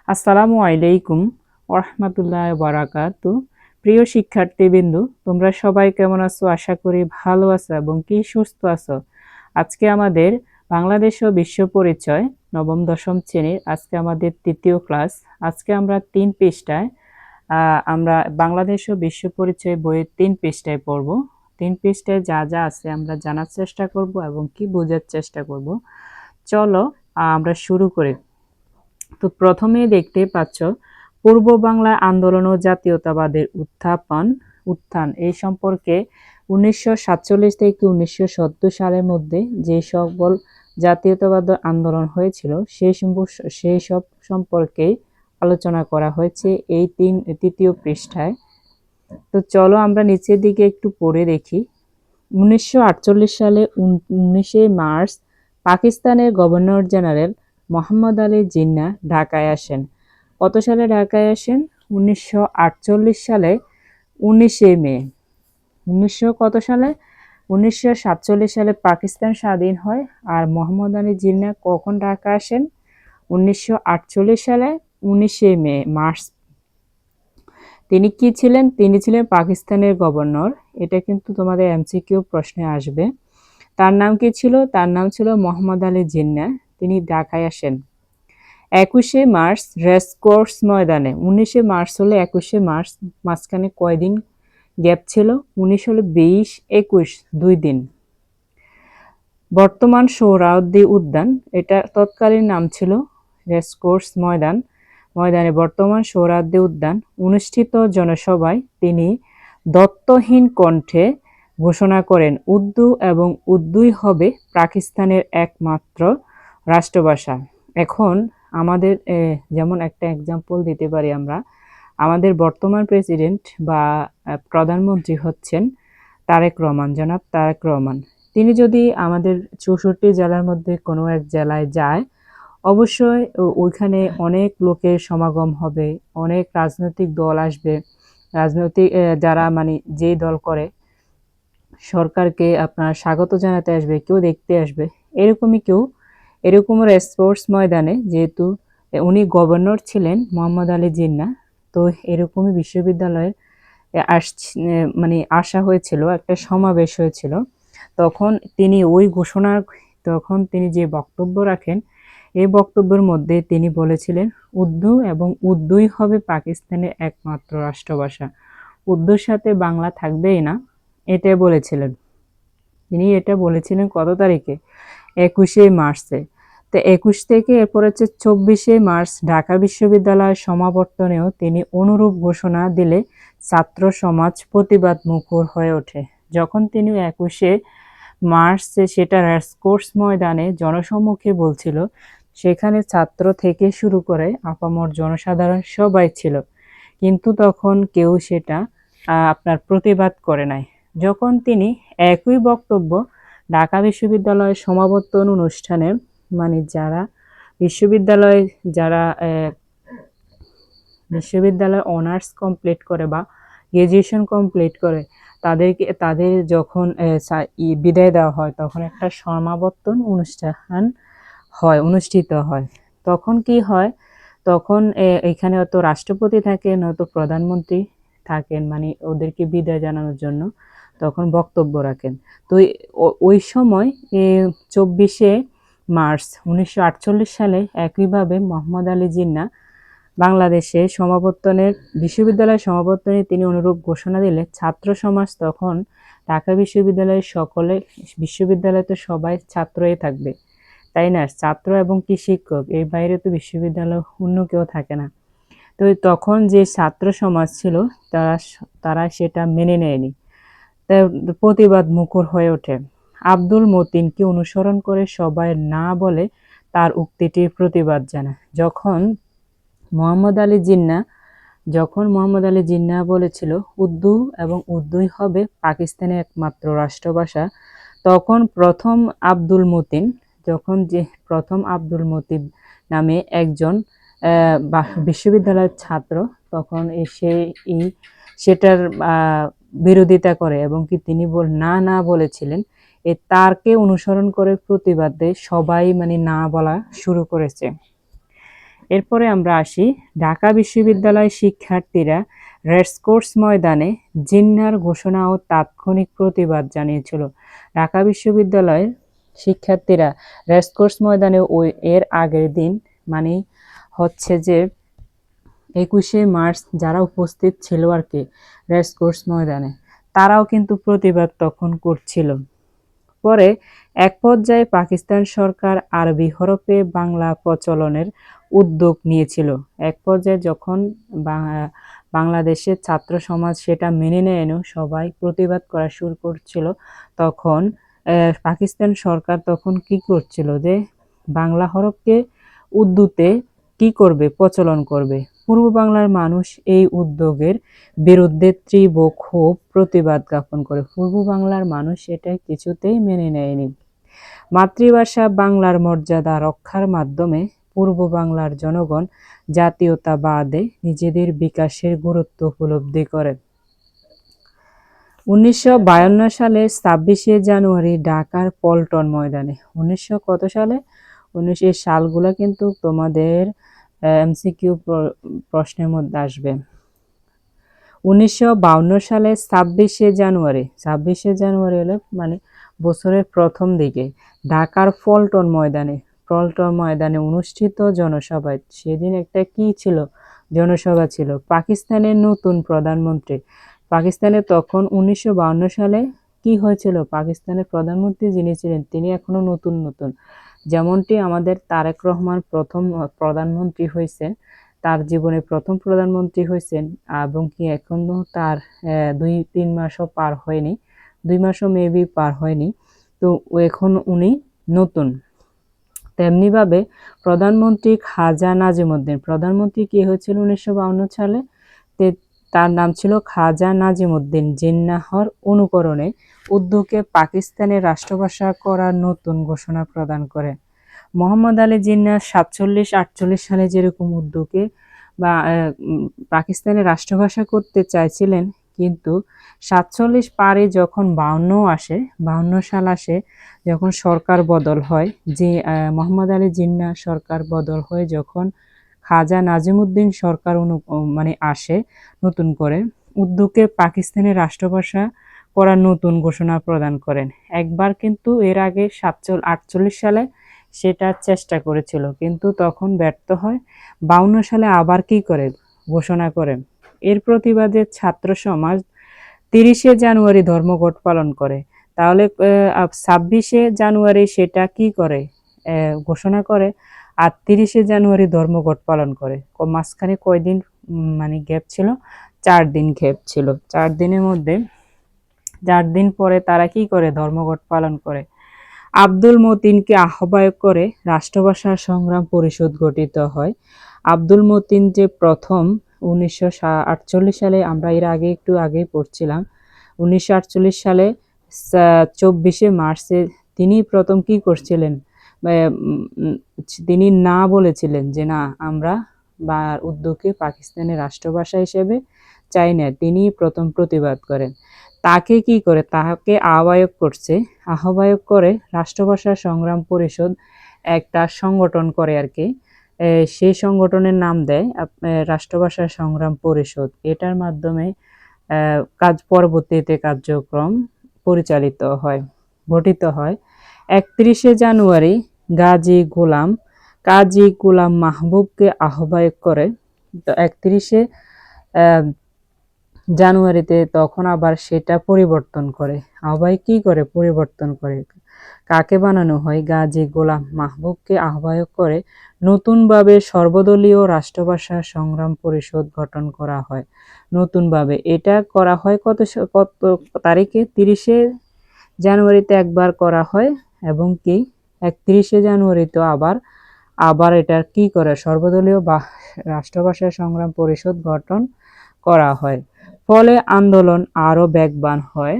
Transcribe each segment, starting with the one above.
আসসালামু আলাইকুম ওরহমাতুল্লাহি বারাকাতু। প্রিয় শিক্ষার্থীবৃন্দু, তোমরা সবাই কেমন আছো? আশা করি ভালো আছো এবং কি সুস্থ আছো। আজকে আমাদের বাংলাদেশ ও বিশ্ব পরিচয় নবম দশম শ্রেণীর আজকে আমাদের তৃতীয় ক্লাস। আজকে আমরা 3 পৃষ্ঠায় আমরা বাংলাদেশ ও বিশ্ব পরিচয় বইয়ের 3 পৃষ্ঠায় পড়ব। 3 পৃষ্ঠায় যা যা আছে আমরা জানার চেষ্টা করব এবং কি বোঝার চেষ্টা করব। চলো আমরা শুরু করি। তো প্রথমে দেখতে পাচ্ছ পূর্ব বাংলা আন্দোলন ও জাতীয়তাবাদের উত্থান এই সম্পর্কে 1947 থেকে 1970 সালের মধ্যে যে সকল জাতীয়তাবাদ আন্দোলন হয়েছিল সেই সব সম্পর্কে আলোচনা করা হয়েছে এই তৃতীয় পৃষ্ঠায়। তো চলো আমরা নিচের দিকে একটু পড়ে দেখি। 1948 সালে 19শে মার্চ পাকিস্তানের গভর্নর জেনারেল মোহাম্মদ আলী জিন্নাহ ঢাকায় আসেন। কত সালে ঢাকায় আসেন? 1948 সালে 19শে মে। 1900 কত সালে? 1947 সালে পাকিস্তান স্বাধীন হয়। আর মোহাম্মদ আলী জিন্নাহ কখন ঢাকা আসেন? 1948 সালে 19শে মে মার্চ। তিনি কি ছিলেন? তিনি ছিলেন পাকিস্তানের গভর্নর। এটা কিন্তু তোমাদের এমসিকিউ প্রশ্নে আসবে। তার নাম কি ছিল? তার নাম ছিল মোহাম্মদ আলী জিন্নাহ। তিনি ঢাকায় আসেন 21শে মার্চ রেসকোর্স ময়দানে। 19শে মার্চ হলে 21শে মার্চ, মাঝখানে কয়দিন গ্যাপ ছিল? 19 হলে 20, 21, 2 দিন। বর্তমান সোহরাওয়ার্দী উদ্যান, এটা তৎকালীন নাম ছিল রেসকোর্স ময়দানে বর্তমান সোহরাওয়ার্দী উদ্যান। অনুষ্ঠিত জনসভায় তিনি দত্তহীন কণ্ঠে ঘোষণা করেন উর্দু এবং উর্দুই হবে পাকিস্তানের একমাত্র রাষ্ট্রভাষা। এখন আমাদের যেমন একটা এক্সাম্পল দিতে পারি আমরা, আমাদের বর্তমান প্রেসিডেন্ট বা প্রধানমন্ত্রী হচ্ছেন তারেক রহমান, জনাব তারেক রহমান। তিনি যদি আমাদের 64 জেলার মধ্যে কোনো এক জেলায় যায়, অবশ্যই ওইখানে অনেক লোকের সমাগম হবে, অনেক রাজনৈতিক দল আসবে, রাজনৈতিক যারা মানে যেই দল করে সরকারকে আপনার স্বাগত জানাতে আসবে, কেউ দেখতে আসবে, এরকম রেসকোর্স ময়দানে, যেহেতু উনি গভর্নর ছিলেন মোহাম্মদ আলী জিন্নাহ, তো এরকমই বিশ্ববিদ্যালয়ের মানে আসা হয়েছিল, একটা সমাবেশ হয়েছিল। তখন তিনি যে বক্তব্য রাখেন, এই বক্তব্যের মধ্যে তিনি বলেছিলেন উর্দু এবং উর্দুই হবে পাকিস্তানের একমাত্র রাষ্ট্রভাষা, উর্দুর সাথে বাংলা থাকবেই না, এটা বলেছিলেন। তিনি এটা বলেছিলেন কত তারিখে? 21শে মার্চে। তো 21 থেকে এরপর হচ্ছে 24শে মার্চ ঢাকা বিশ্ববিদ্যালয়ের সমাবর্তনেও তিনি অনুরূপ ঘোষণা দিলে ছাত্র সমাজ প্রতিবাদ মুখর হয়ে ওঠে। যখন তিনি 21শে মার্চে সেটা রেসকোর্স ময়দানে জনসম্মুখে বলছিল, সেখানে ছাত্র থেকে শুরু করে আপামর জনসাধারণ সবাই ছিল, কিন্তু তখন কেউ সেটা আপনার প্রতিবাদ করে নাই। যখন তিনি একই বক্তব্য ঢাকা বিশ্ববিদ্যালয়ের সমাবর্তন অনুষ্ঠানে, মানে যারা বিশ্ববিদ্যালয় অনার্স কমপ্লিট করে বা গ্রাজুয়েশন কমপ্লিট করে, তাদের যখন বিদায় দেওয়া হয়, তখন একটা সমাবর্তন অনুষ্ঠিত হয়। তখন কি হয়? তখন এখানে হয়তো রাষ্ট্রপতি থাকেন, নয়তো প্রধানমন্ত্রী থাকেন, মানে ওদেরকে বিদায় জানানোর জন্য তখন বক্তব্য রাখেন। তো ওই সময় 24শে মার্চ 1948 সালে একইভাবে মোহাম্মদ আলী জিন্নাহ বাংলাদেশে বিশ্ববিদ্যালয়ের সমাবর্তনে তিনি অনুরূপ ঘোষণা দিলে ছাত্র সমাজ তখন ঢাকা বিশ্ববিদ্যালয়ে তো সবাই ছাত্রই থাকবে, তাই না? ছাত্র এবং কি শিক্ষক, এর বাইরে তো বিশ্ববিদ্যালয় অন্য কেউ থাকে না। তো তখন যে ছাত্র সমাজ ছিল তারা সেটা মেনে নেয়নি, তাই প্রতিবাদ মুখর হয়ে ওঠে। আব্দুল মতিনকে অনুসরণ করে সবাই না বলে তার উক্তিটির প্রতিবাদ জানায়। যখন মোহাম্মদ আলী জিন্নাহ বলেছিল উর্দু এবং উর্দুই হবে পাকিস্তানের একমাত্র রাষ্ট্রভাষা, তখন প্রথম আব্দুল মতিন নামে একজন বিশ্ববিদ্যালয়ের ছাত্র তখন এসে সেটার বিরোধিতা করে এবং কি তিনি না বলেছিলেন। তারকে অনুসরণ করে প্রতিবাদে সবাই মানে না বলা শুরু করেছে। এরপরে আমরা আসি ঢাকা বিশ্ববিদ্যালয় শিক্ষার্থীরা রেসকোর্স ময়দানে জিন্নাহর ঘোষণা ও তাৎক্ষণিক প্রতিবাদ জানিয়েছিল। ঢাকা বিশ্ববিদ্যালয়ের শিক্ষার্থীরা রেসকোর্স ময়দানে ওই এর আগের দিন মানে হচ্ছে যে 21শে মার্চ যারা উপস্থিত ছিল আর কি রেসকোর্স ময়দানে, তারাও কিন্তু প্রতিবাদ তখন করছিল। পরে এক পর্যায়ে পাকিস্তান সরকার আরবি হরফে বাংলা প্রচলনের উদ্যোগ নিয়েছিল। এক পর্যায়ে যখন বাংলাদেশের ছাত্র সমাজ সেটা মেনে নেয়নি, সবাই প্রতিবাদ করা শুরু করছিল, তখন পাকিস্তান সরকার তখন কি করছিল যে বাংলা হরফকে উর্দুতে কি করবে, প্রচলন করবে। পূর্ব বাংলার মানুষ এই উদ্যোগের বিরুদ্ধে তীব্র ক্ষোভ প্রতিবাদ জ্ঞাপন করে। পূর্ব বাংলার মানুষ এটা কিছুতেই মেনে নেয়নি। মাতৃভাষা বাংলার মর্যাদা রক্ষার মাধ্যমে পূর্ব বাংলার জনগণ জাতীয়তাবাদে নিজেদের বিকাশের গুরুত্ব উপলব্ধি করে। 1952 সালে 26শে জানুয়ারি ঢাকার পল্টন ময়দানে, 1900 কত সালে, 19 সালগুলো কিন্তু তোমাদের এমসিকিউ প্রশ্নের মধ্যে আসবে। 1952 সালে 26শে জানুয়ারি হলো মানে বছরের প্রথম দিকে ঢাকার পল্টন ময়দানে অনুষ্ঠিত জনসভায়, সেদিন একটা কি ছিল, জনসভা ছিল। পাকিস্তানের নতুন প্রধানমন্ত্রী, পাকিস্তানে তখন 1952 সালে কি হয়েছিল, পাকিস্তানের প্রধানমন্ত্রী যিনি ছিলেন তিনি এখনো নতুন, যেমনটি আমাদের তারেক রহমান প্রথম প্রধানমন্ত্রী হয়েছেন, তার জীবনে প্রথম প্রধানমন্ত্রী হয়েছেন, এবং কি এখনো তার 2-3 মাসও পার হয়নি, 2 মাসও মেবি পার হয়নি, তো এখন উনি নতুন। তেমনিভাবে প্রধানমন্ত্রী খাজা নাজিমুদ্দিন, প্রধানমন্ত্রী কি হয়েছিল 1952 সালে, তার নাম ছিল খাজা নাজিমুদ্দিন জিন্নাহর অনুকরণে উর্দুকে পাকিস্তানের রাষ্ট্রভাষা করার নতুন ঘোষণা প্রদান করে। মোহাম্মদ আলী জিন্নাহ 47-48 সালে যেরকম উর্দুকে বা পাকিস্তানের রাষ্ট্রভাষা করতে চাইছিলেন, কিন্তু 47 পারে যখন 52 সাল আসে, যখন সরকার বদল হয়, যে মোহাম্মদ আলী জিন্নাহ সরকার বদল হয়ে যখন খাজা নাজিমুদ্দিন সরকার মানে আসে নতুন করে, উর্দুকে পাকিস্তানের রাষ্ট্রভাষা করার নতুন ঘোষণা প্রদান করেন। একবার কিন্তু এর আগে 48 সালে সেটা চেষ্টা করেছিল, কিন্তু তখন ব্যর্থ হয়। 52 সালে আবার কি করে, ঘোষণা করে। এর প্রতিবাদে ছাত্র সমাজ 30শে জানুয়ারি ধর্মঘট পালন করে। তাহলে 26শে জানুয়ারি সেটা কি করে, ঘোষণা করে, আর 30শে জানুয়ারি ধর্মঘট পালন করে। মাঝখানে কয়দিন মানে গ্যাপ ছিল, 4 দিন গ্যাপ ছিল। 4 দিনের মধ্যে 4 দিন পরে তারা কি করে, ধর্মঘট পালন করে। আব্দুল মতিনকে আহ্বায়ক করে রাষ্ট্রভাষা সংগ্রাম পরিষদ গঠিত হয়। আব্দুল মতিন যে প্রথম 1948 সালে, আমরা এর আগে একটু আগেই পড়ছিলাম, 1948 সালে 24শে মার্চে তিনি প্রথম কি করছিলেন, তিনি না বলেছিলেন যে না, আমরা বা উর্দুকে পাকিস্তানের রাষ্ট্রভাষা হিসেবে চাই না, তিনি প্রথম প্রতিবাদ করেন। তাকে কি করে, তাকে আহ্বায়ক করে রাষ্ট্রভাষা সংগ্রাম পরিষদ একটা সংগঠন করে আর কি, সেই সংগঠনের নাম দেয় রাষ্ট্রভাষা সংগ্রাম পরিষদ। এটার মাধ্যমে পরবর্তীতে কার্যক্রম পরিচালিত হয়, গঠিত হয়। 31শে জানুয়ারি কাজী গোলাম মাহবুবকে আহ্বায়ক করে। তো 31শে জানুয়ারিতে তখন আবার সেটা পরিবর্তন করে, আহ্বায়ক কি করে, পরিবর্তন করে। কাকে বানানো হয়, গাজী গোলাম মাহবুবকে আহ্বায়ক করে নতুনভাবে সর্বদলীয় রাষ্ট্রভাষা সংগ্রাম পরিষদ গঠন করা হয়। নতুনভাবে এটা করা হয় কত তারিখে, 30শে জানুয়ারিতে একবার করা হয়, এবং কি 31শে জানুয়ারিতে আবার এটা কি করে, সর্বদলীয় রাষ্ট্রভাষা সংগ্রাম পরিষদ গঠন করা হয়। ফলে আন্দোলন আরো বেগবান হয়।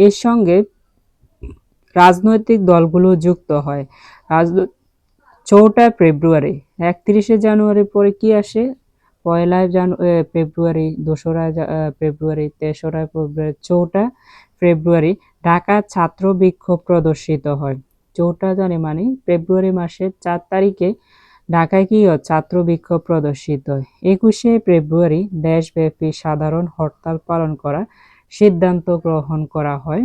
এর সঙ্গে রাজনৈতিক দলগুলো যুক্ত হয়। 4 ফেব্রুয়ারি, 31শে জানুয়ারির পরে কি আসে, 1 ফেব্রুয়ারি, 2রা ফেব্রুয়ারি, 3রা ফেব্রুয়ারি, 4 ফেব্রুয়ারি ঢাকা ছাত্র বিক্ষোভ প্রদর্শিত হয়। 4টা জানুয়ারি মানে ফেব্রুয়ারি মাসের 4 তারিখে ঢাকায় কি হয়? ছাত্র বিক্ষোভ প্রদর্শিত হয়। 21শে ফেব্রুয়ারি দেশব্যাপী সাধারণ হরতাল পালন করার সিদ্ধান্ত গ্রহণ করা হয়।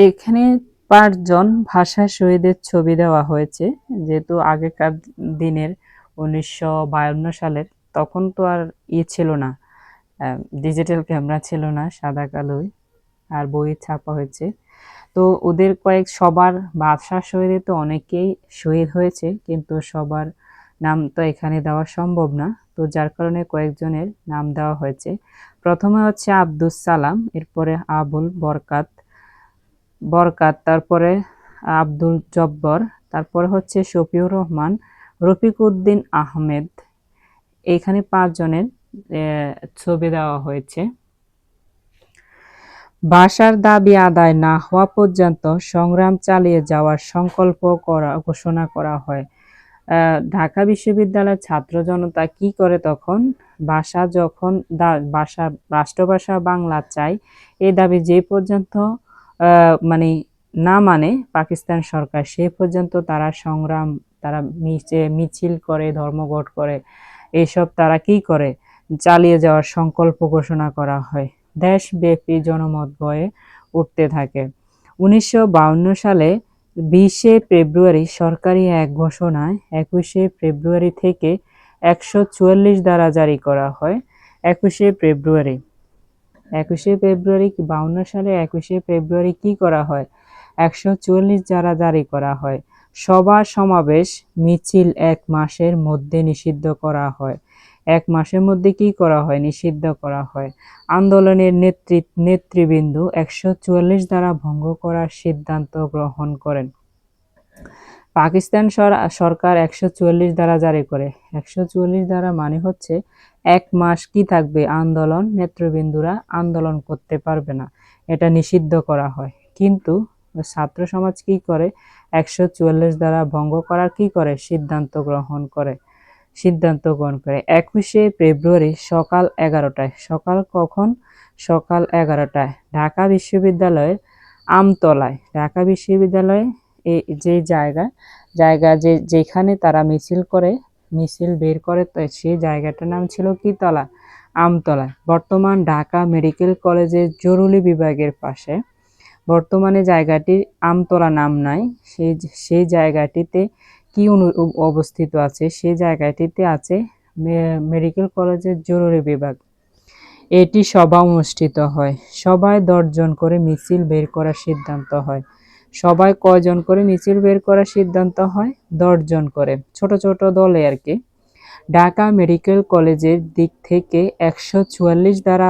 এখানে 5 জন ভাষা শহীদের ছবি দেওয়া হয়েছে। যেহেতু আগেকার দিনের 1952 সালের, তখন তো আর ছিল না, ডিজিটাল ক্যামেরা ছিল না, সাদা কালোই আর বই ছাপা হয়েছে। তো ওদের সবার ভাষা শহীদে তো অনেকেই শহীদ হয়েছে, কিন্তু সবার নাম তো এখানে দেওয়া সম্ভব না। তো যার কারণে কয়েকজনের নাম দেওয়া হয়েছে। প্রথমে হচ্ছে আব্দুস সালাম, এরপরে আবুল বরকাত, তারপরে আব্দুল জব্বর, তারপরে হচ্ছে শফিউর রহমান, রফিক উদ্দিন আহমেদ। এখানে 5 জনের ছবি দেওয়া হয়েছে। ভাষার দাবি আদায় না হওয়া পর্যন্ত সংগ্রাম চালিয়ে যাওয়ার সংকল্প ঘোষণা করা হয়। ঢাকা বিশ্ববিদ্যালয়ের ছাত্র জনতা কি করে তখন? ভাষা যখন ভাষা রাষ্ট্রভাষা বাংলা চাই, এই দাবি যে পর্যন্ত মানে না মানে পাকিস্তান সরকার, সে পর্যন্ত তারা সংগ্রাম, তারা মিছিল করে, ধর্মঘট করে, এইসব তারা কি করে? চালিয়ে যাওয়ার সংকল্প ঘোষণা করা হয়। দেশব্যাপী জনমত গড়ে উঠতে থাকে। 1952 সালে 20শে ফেব্রুয়ারি সরকারি এক ঘোষণায় 21শে ফেব্রুয়ারি থেকে 144 ধারা জারি করা হয়। 21শে ফেব্রুয়ারি 52 সালে 21শে ফেব্রুয়ারি কি করা হয়? 144 ধারা জারি করা হয়। সভা সমাবেশ মিছিল 1 মাসের মধ্যে নিষিদ্ধ করা হয়। 1 মাসের মধ্যে কি করা হয়? নিষিদ্ধ করা হয়। আন্দোলনের নেতৃবৃন্দ 144 ধারা ভঙ্গ করার সিদ্ধান্ত গ্রহণ করেন। পাকিস্তান সরকার 144 ধারা জারি করে। 144 ধারা মানে হচ্ছে 1 মাস কি থাকবে? আন্দোলন, নেতৃবৃন্দরা আন্দোলন করতে পারবে না, এটা নিষিদ্ধ করা হয়। কিন্তু ছাত্র সমাজ কি করে? 144 ধারা ভঙ্গ করার কি করে? সিদ্ধান্ত গ্রহণ করে। 21শে ফেব্রুয়ারি সকাল 11টায়। সকাল কখন? সকাল 11টায় ঢাকা বিশ্ববিদ্যালয়ের আমতলায়। ঢাকা বিশ্ববিদ্যালয়ে যে জায়গা যেখানে তারা মিছিল বের করে, তো সেই জায়গাটার নাম ছিল কি তলা? আমতলা। বর্তমান ঢাকা মেডিকেল কলেজের জরুরি বিভাগের পাশে। বর্তমানে জায়গাটির আমতলা নাম নাই। সেই জায়গাটিতে কি অবস্থিত আছে? সেই জায়গাটিতে আছে মেডিকেল কলেজের জরুরি বিভাগ। এটি সভা অনুষ্ঠিত হয়। সভায় 10 জন করে মিছিল বের করার সিদ্ধান্ত হয়। সবাই কয়জন করে মিছিল বের করার সিদ্ধান্ত হয়? 10 জন করে, ছোট ছোট দলে আর কি। ঢাকা মেডিকেল কলেজের দিক থেকে 144 ধারা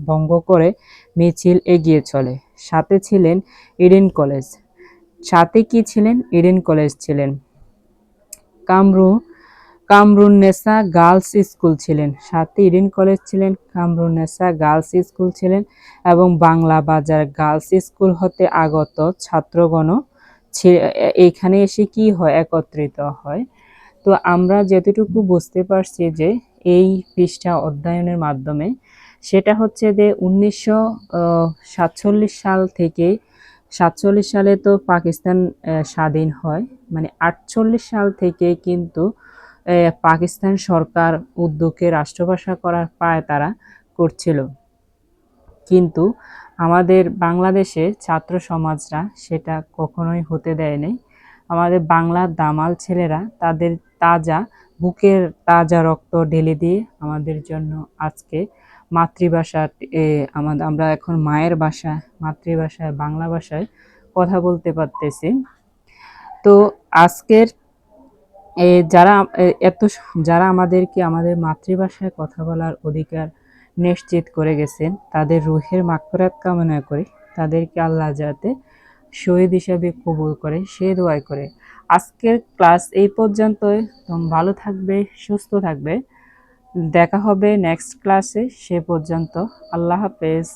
ভঙ্গ করে মিছিল এগিয়ে চলে। সাথে ছিলেন ইডেন কলেজ। সাথে কি ছিলেন? ইডেন কলেজ ছিলেন। কামরুন্নেসা গার্লস স্কুল ছিলেন। সাথে ইডেন কলেজ ছিলেন, কামরুন্নেসা গার্লস স্কুল ছিলেন এবং বাংলা বাজার গার্লস স্কুল হতে আগত ছাত্রগণ এখানে এসে কি হয়? একত্রিত হয়। তো আমরা যতটুকু বুঝতে পারছি যে এই পৃষ্ঠা অধ্যয়নের মাধ্যমে, সেটা হচ্ছে যে 1947 সাল থেকে 47 সালে তো পাকিস্তান স্বাধীন হয়, মানে 48 সাল থেকে কিন্তু পাকিস্তান সরকার উর্দুকে রাষ্ট্রভাষা করার প্রায় তারা করছিল। কিন্তু আমাদের বাংলাদেশে ছাত্র সমাজরা সেটা কখনোই হতে দেয়নি। আমাদের বাংলার দামাল ছেলেরা তাদের বুকের তাজা রক্ত ঢেলে দিয়ে আমাদের জন্য আজকে মাতৃভাষা, আমরা এখন মায়ের ভাষা, মাতৃভাষায়, বাংলা ভাষায় কথা বলতে পারতেছি। তো আজকের যারা আমাদেরকে আমাদের মাতৃভাষায় কথা বলার অধিকার নিশ্চিত করে গেছেন, তাদের রুহের মাগফিরাত কামনা করে, তাদেরকে আল্লাহ যাতে শহীদ হিসাবে কবুল করে সে দোয়াই করে। আজকের ক্লাস এই পর্যন্তই। ভালো থাকবে, সুস্থ থাকবে। দেখা হবে নেক্সট ক্লাসে। সে পর্যন্ত আল্লাহ হাফেজ।